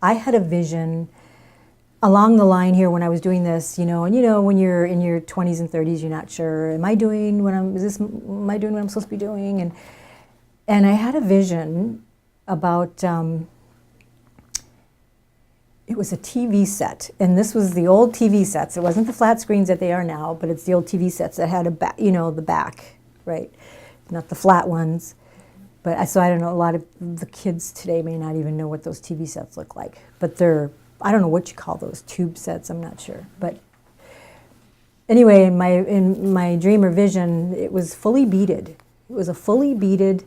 I had a vision along the line here when I was doing this, and when you're in your 20s and 30s, you're not sure, am I doing what I'm supposed to be doing? And I had a vision about, it was a TV set, and this was the old TV sets. It wasn't the flat screens that they are now, but it's the old TV sets that had the back, right? Not the flat ones. But so I don't know, a lot of the kids today may not even know what those TV sets look like. But I don't know what you call those, tube sets, I'm not sure. But anyway, in my dream or vision, it was fully beaded. It was a fully beaded,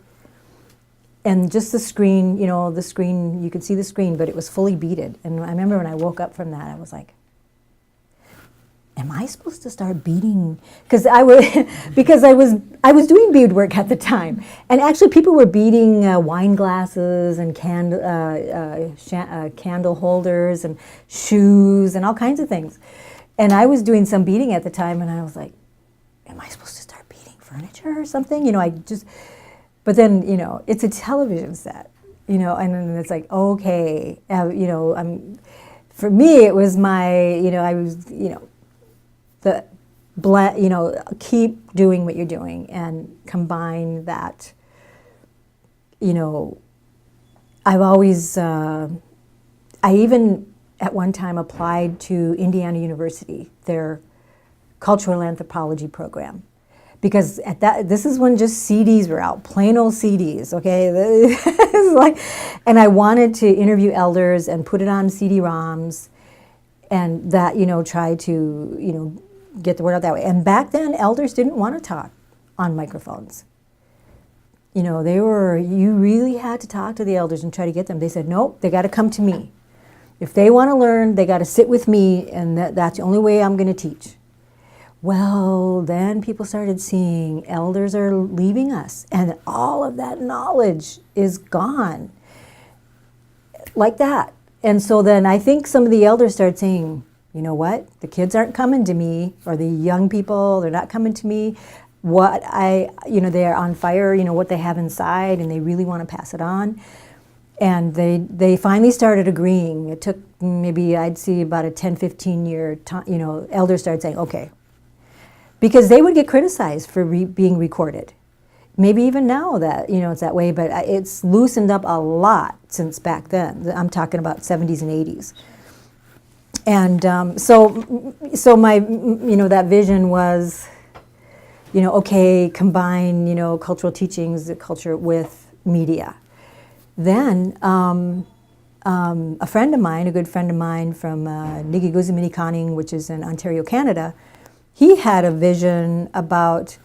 and just the screen, you could see the screen, but it was fully beaded. And I remember when I woke up from that, I was like, am I supposed to start beading? Because I was doing beadwork at the time, and actually people were beading wine glasses and candle holders and shoes and all kinds of things. And I was doing some beading at the time, and I was like, am I supposed to start beading furniture or something? But then, it's a television set, and then it's like, okay, for me, it was I was, keep doing what you're doing and combine that, I've always, I even at one time applied to Indiana University, their cultural anthropology program. Because this is when just CDs were out, plain old CDs, okay? And I wanted to interview elders and put it on CD-ROMs, and that, try to, get the word out that way. And back then, elders didn't want to talk on microphones. You really had to talk to the elders and try to get them. They said, nope, they got to come to me. If they want to learn, they got to sit with me, and that's the only way I'm going to teach. Well, then people started seeing elders are leaving us, and all of that knowledge is gone like that. And so then I think some of the elders started saying, you know what, the kids aren't coming to me, or the young people, they're not coming to me. They're on fire, what they have inside, and they really want to pass it on. And they finally started agreeing. It took maybe, I'd see about a 10, 15 year time, elders started saying, okay. Because they would get criticized for being recorded. Maybe even now that, it's that way, but it's loosened up a lot since back then. I'm talking about 70s and 80s. And so my, that vision was, okay, combine, cultural teachings, the culture with media. Then a friend of mine, a good friend of mine from Nigiguziminikaning, which is in Ontario, Canada, he had a vision about,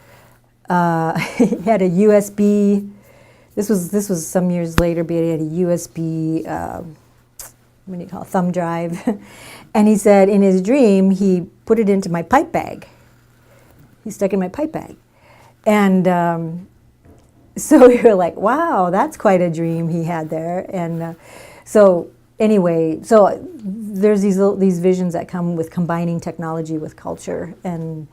he had a USB, this was some years later, but he had a USB, what do you call it, thumb drive. And he said in his dream, he put it into my pipe bag. He stuck it in my pipe bag. And so we were like, wow, that's quite a dream he had there. And so anyway, so there's these visions that come with combining technology with culture, and